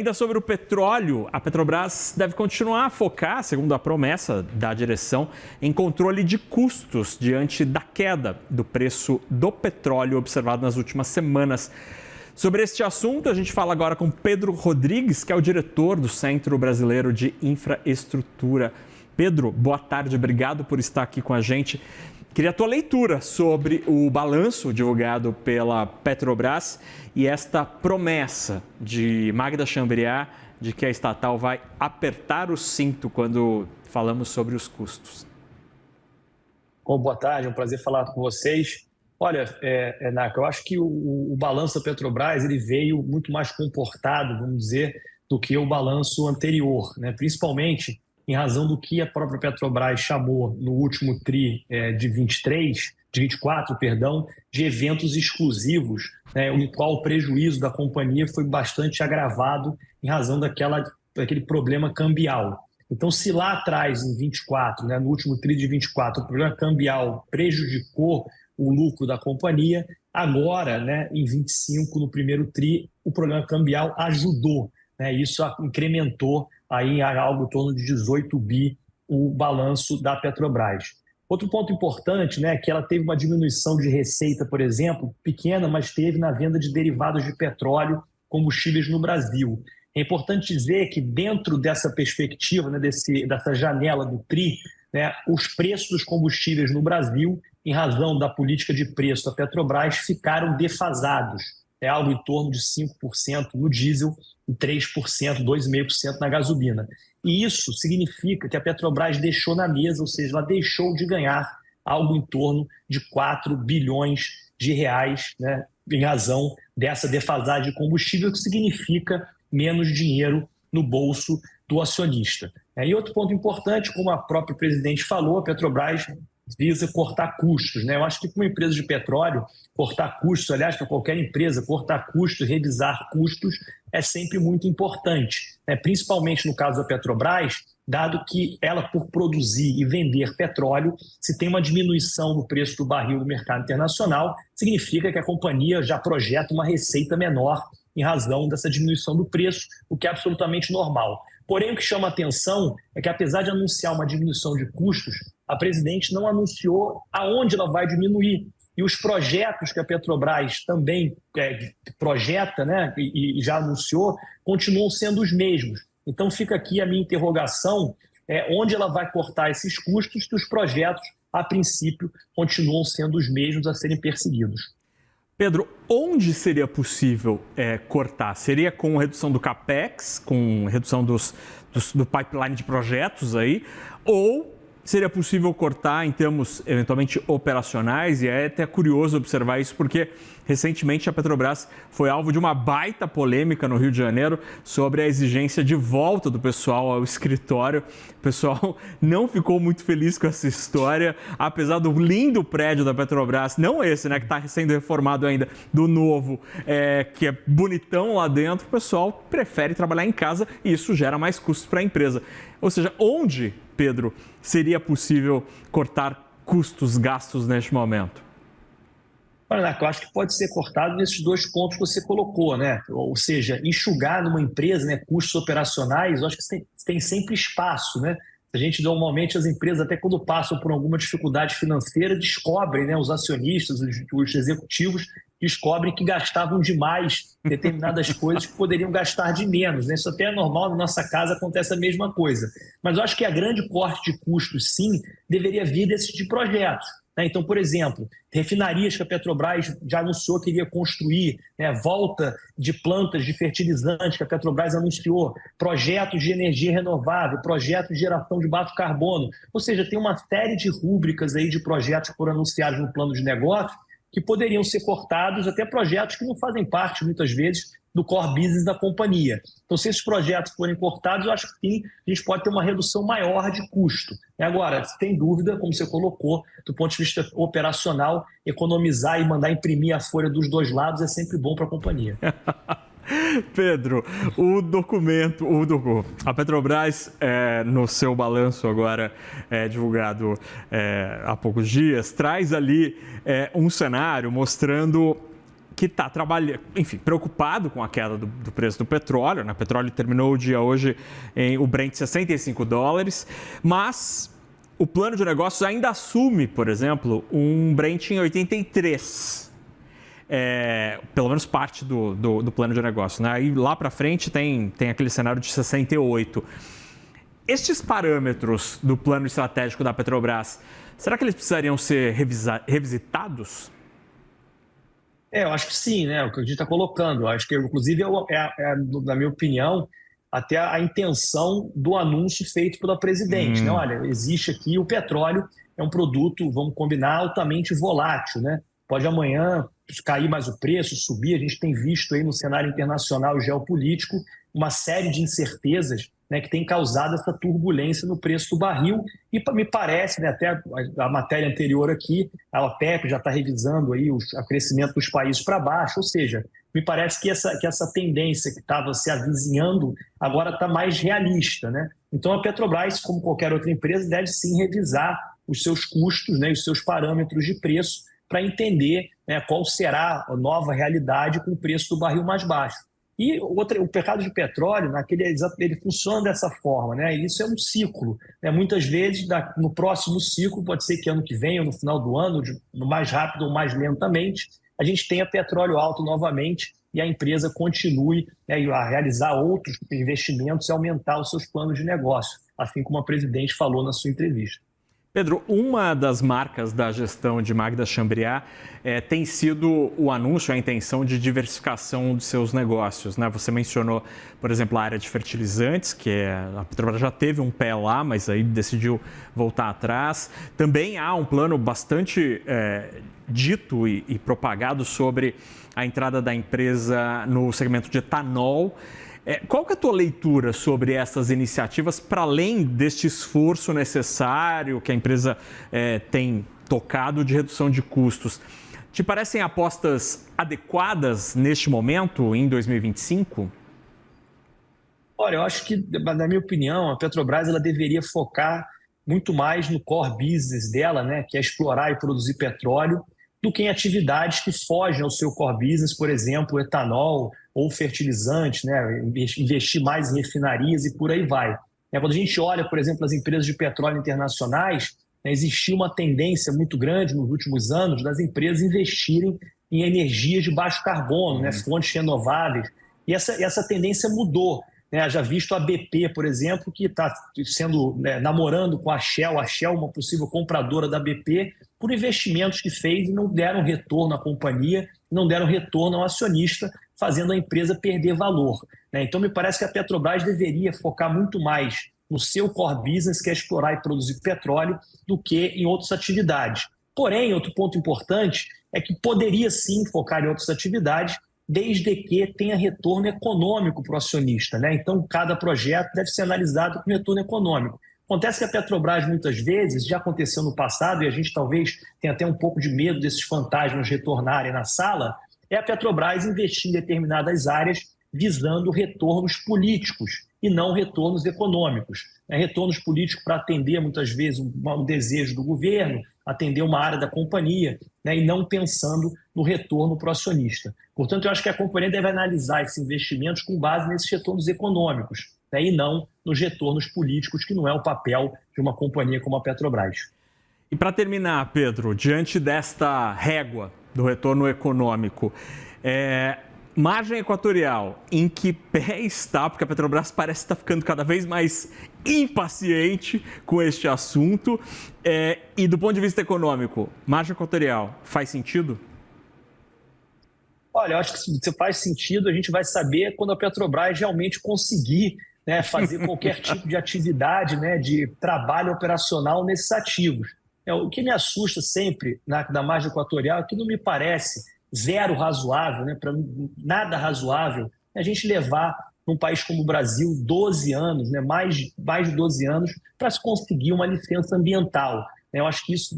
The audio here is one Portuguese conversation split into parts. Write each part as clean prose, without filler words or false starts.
Ainda sobre o petróleo, a Petrobras deve continuar a focar, segundo a promessa da direção, em controle de custos diante da queda do preço do petróleo observado nas últimas semanas. Sobre este assunto, a gente fala agora com Pedro Rodrigues, que é o diretor do Centro Brasileiro de Infraestrutura. Pedro, boa tarde, obrigado por estar aqui com a gente. Queria a tua leitura sobre o balanço divulgado pela Petrobras e esta promessa de Magda Chambriard de que a estatal vai apertar o cinto quando falamos sobre os custos. Bom, boa tarde, é um prazer falar com vocês. Olha, Naca, eu acho que o balanço da Petrobras ele veio muito mais comportado, vamos dizer, do que o balanço anterior, né? Principalmente em razão do que a própria Petrobras chamou no último TRI de 24, de eventos exclusivos, né, em qual o prejuízo da companhia foi bastante agravado em razão daquele problema cambial. Então, se lá atrás, em 24, né, no último TRI de 24, o problema cambial prejudicou o lucro da companhia, agora, né, em 25, no primeiro TRI, o problema cambial ajudou. Isso incrementou aí em algo em torno de 18 bi o balanço da Petrobras. Outro ponto importante, né, é que ela teve uma diminuição de receita, por exemplo, pequena, mas teve na venda de derivados de petróleo, combustíveis no Brasil. É importante dizer que dentro dessa perspectiva, né, dessa janela do TRI, né, os preços dos combustíveis no Brasil, em razão da política de preço da Petrobras, ficaram defasados. É algo em torno de 5% no diesel e 3%, 2,5% na gasolina. E isso significa que a Petrobras deixou na mesa, ou seja, ela deixou de ganhar algo em torno de 4 bilhões de reais, né, em razão dessa defasagem de combustível, o que significa menos dinheiro no bolso do acionista. E outro ponto importante, como a própria presidente falou, a Petrobras visa cortar custos, né? Eu acho que para uma empresa de petróleo, cortar custos, aliás, para qualquer empresa, cortar custos, revisar custos é sempre muito importante, né? Principalmente no caso da Petrobras, dado que ela, por produzir e vender petróleo, se tem uma diminuição no preço do barril no mercado internacional, significa que a companhia já projeta uma receita menor em razão dessa diminuição do preço, o que é absolutamente normal. Porém, o que chama a atenção é que, apesar de anunciar uma diminuição de custos, a presidente não anunciou aonde ela vai diminuir. E os projetos que a Petrobras também projeta, né, e já anunciou, continuam sendo os mesmos. Então fica aqui a minha interrogação, onde ela vai cortar esses custos, que os projetos, a princípio, continuam sendo os mesmos a serem perseguidos. Pedro, onde seria possível cortar? Seria com redução do CAPEX, com redução do pipeline de projetos aí, ou seria possível cortar em termos eventualmente operacionais? E é até curioso observar isso porque recentemente a Petrobras foi alvo de uma baita polêmica no Rio de Janeiro sobre a exigência de volta do pessoal ao escritório. O pessoal não ficou muito feliz com essa história, apesar do lindo prédio da Petrobras, não esse, né, que está sendo reformado ainda, do novo, que é bonitão lá dentro, o pessoal prefere trabalhar em casa e isso gera mais custos para a empresa. Ou seja, onde, Pedro, seria possível cortar custos, gastos neste momento? Olha, eu acho que pode ser cortado nesses dois pontos que você colocou, né? Ou seja, enxugar numa empresa, né, custos operacionais, eu acho que tem sempre espaço, né? A gente, normalmente, as empresas, até quando passam por alguma dificuldade financeira, descobrem, né, os acionistas, os executivos, descobrem que gastavam demais determinadas coisas que poderiam gastar de menos, né? Isso até é normal, na nossa casa acontece a mesma coisa. Mas eu acho que a grande corte de custos, sim, deveria vir desses de projetos. Então, por exemplo, refinarias que a Petrobras já anunciou que iria construir, volta de plantas de fertilizantes que a Petrobras anunciou, projetos de energia renovável, projetos de geração de baixo carbono. Ou seja, tem uma série de rúbricas aí de projetos que foram anunciados no plano de negócio que poderiam ser cortados, até projetos que não fazem parte, muitas vezes, do core business da companhia. Então, se esses projetos forem cortados, eu acho que sim, a gente pode ter uma redução maior de custo. Agora, sem dúvida, como você colocou, do ponto de vista operacional, economizar e mandar imprimir a folha dos dois lados é sempre bom para a companhia. Pedro, a Petrobras, no seu balanço agora divulgado há poucos dias, traz ali um cenário mostrando que está trabalhando, enfim, preocupado com a queda do preço do petróleo, né? O petróleo terminou o dia hoje em o Brent $65, mas o plano de negócios ainda assume, por exemplo, um Brent em 83. Pelo menos parte do plano de negócio, né? E lá para frente tem aquele cenário de 68. Estes parâmetros do plano estratégico da Petrobras, será que eles precisariam ser revisitados? Eu acho que sim, né? O que a gente está colocando. Eu acho que, inclusive, na minha opinião, até a intenção do anúncio feito pela presidente, né? Olha, existe aqui o petróleo, é um produto, vamos combinar, altamente volátil, né? Pode amanhã cair mais o preço, subir. A gente tem visto aí no cenário internacional e geopolítico uma série de incertezas, né, que tem causado essa turbulência no preço do barril. E me parece, né, até a matéria anterior aqui, a OPEP já está revisando aí o crescimento dos países para baixo, ou seja, me parece que essa tendência que estava se avizinhando agora está mais realista, né? Então a Petrobras, como qualquer outra empresa, deve sim revisar os seus custos, né, os seus parâmetros de preço para entender, né, qual será a nova realidade com o preço do barril mais baixo. E o mercado de petróleo, ele funciona dessa forma, né? E isso é um ciclo, né? Muitas vezes, no próximo ciclo, pode ser que ano que vem ou no final do ano, mais rápido ou mais lentamente, a gente tenha petróleo alto novamente e a empresa continue, né, a realizar outros investimentos e aumentar os seus planos de negócio, assim como a presidente falou na sua entrevista. Pedro, uma das marcas da gestão de Magda Chambriard tem sido o anúncio, a intenção de diversificação de seus negócios, né? Você mencionou, por exemplo, a área de fertilizantes, que a Petrobras já teve um pé lá, mas aí decidiu voltar atrás. Também há um plano bastante dito e propagado sobre a entrada da empresa no segmento de etanol. Qual que é a tua leitura sobre essas iniciativas, para além deste esforço necessário que a empresa tem tocado de redução de custos? Te parecem apostas adequadas neste momento, em 2025? Olha, eu acho que, na minha opinião, a Petrobras ela deveria focar muito mais no core business dela, né, que é explorar e produzir petróleo, do que em atividades que fogem ao seu core business, por exemplo, etanol ou fertilizante, né, investir mais em refinarias e por aí vai. Quando a gente olha, por exemplo, as empresas de petróleo internacionais, existiu uma tendência muito grande nos últimos anos das empresas investirem em energias de baixo carbono, né, fontes renováveis, e essa tendência mudou. Já visto a BP, por exemplo, que está sendo, namorando com a Shell, uma possível compradora da BP, por investimentos que fez e não deram retorno à companhia, não deram retorno ao acionista, fazendo a empresa perder valor. Então, me parece que a Petrobras deveria focar muito mais no seu core business, que é explorar e produzir petróleo, do que em outras atividades. Porém, outro ponto importante é que poderia sim focar em outras atividades, desde que tenha retorno econômico para o acionista, né? Então, cada projeto deve ser analisado com retorno econômico. Acontece que a Petrobras, muitas vezes, já aconteceu no passado, e a gente talvez tenha até um pouco de medo desses fantasmas retornarem na sala, é a Petrobras investir em determinadas áreas visando retornos políticos e não retornos econômicos. Retornos políticos para atender, muitas vezes, um desejo do governo, atender uma área da companhia, e não pensando no retorno para o acionista. Portanto, eu acho que a companhia deve analisar esses investimentos com base nesses retornos econômicos, e não nos retornos políticos, que não é o papel de uma companhia como a Petrobras. E para terminar, Pedro, diante desta régua do retorno econômico, margem equatorial, em que pé está? Porque a Petrobras parece estar ficando cada vez mais impaciente com este assunto. E do ponto de vista econômico, margem equatorial faz sentido? Olha, eu acho que se faz sentido, a gente vai saber quando a Petrobras realmente conseguir, fazer qualquer tipo de atividade, de trabalho operacional nesses ativos. O que me assusta sempre da margem equatorial é que não me parece zero razoável, para nada razoável, a gente levar num país como o Brasil 12 anos, mais de 12 anos, para se conseguir uma licença ambiental. Eu acho que isso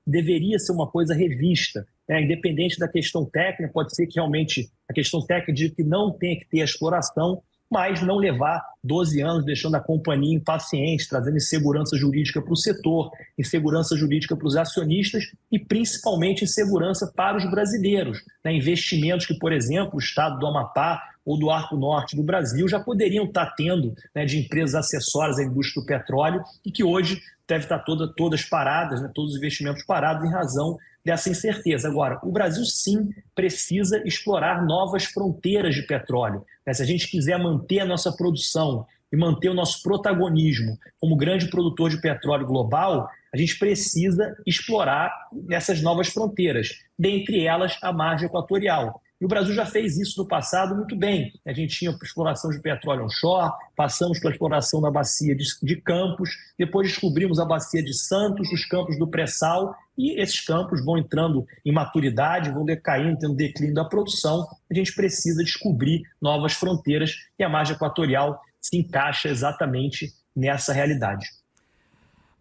deveria ser uma coisa revista, independente da questão técnica. Pode ser que realmente a questão técnica diga que não tenha que ter a exploração, mas não levar 12 anos deixando a companhia impaciente, trazendo insegurança jurídica para o setor, insegurança jurídica para os acionistas e principalmente insegurança para os brasileiros. Investimentos que, por exemplo, o estado do Amapá ou do Arco Norte do Brasil já poderiam estar tendo, de empresas acessórias à indústria do petróleo e que hoje deve estar todas paradas, todos os investimentos parados em razão dessa incerteza. Agora, o Brasil sim precisa explorar novas fronteiras de petróleo. Se a gente quiser manter a nossa produção e manter o nosso protagonismo como grande produtor de petróleo global, a gente precisa explorar essas novas fronteiras, dentre elas a margem equatorial. E o Brasil já fez isso no passado muito bem. A gente tinha exploração de petróleo onshore, passamos pela exploração da bacia de Campos, depois descobrimos a bacia de Santos, os campos do pré-sal, e esses campos vão entrando em maturidade, vão decaindo, tendo declínio da produção. A gente precisa descobrir novas fronteiras e a margem equatorial se encaixa exatamente nessa realidade.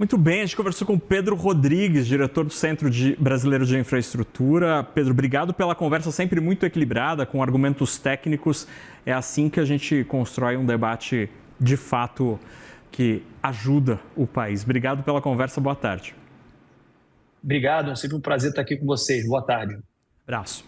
Muito bem, a gente conversou com Pedro Rodrigues, diretor do Centro Brasileiro de Infraestrutura. Pedro, obrigado pela conversa sempre muito equilibrada, com argumentos técnicos. É assim que a gente constrói um debate de fato que ajuda o país. Obrigado pela conversa, boa tarde. Obrigado, é sempre um prazer estar aqui com vocês. Boa tarde. Abraço.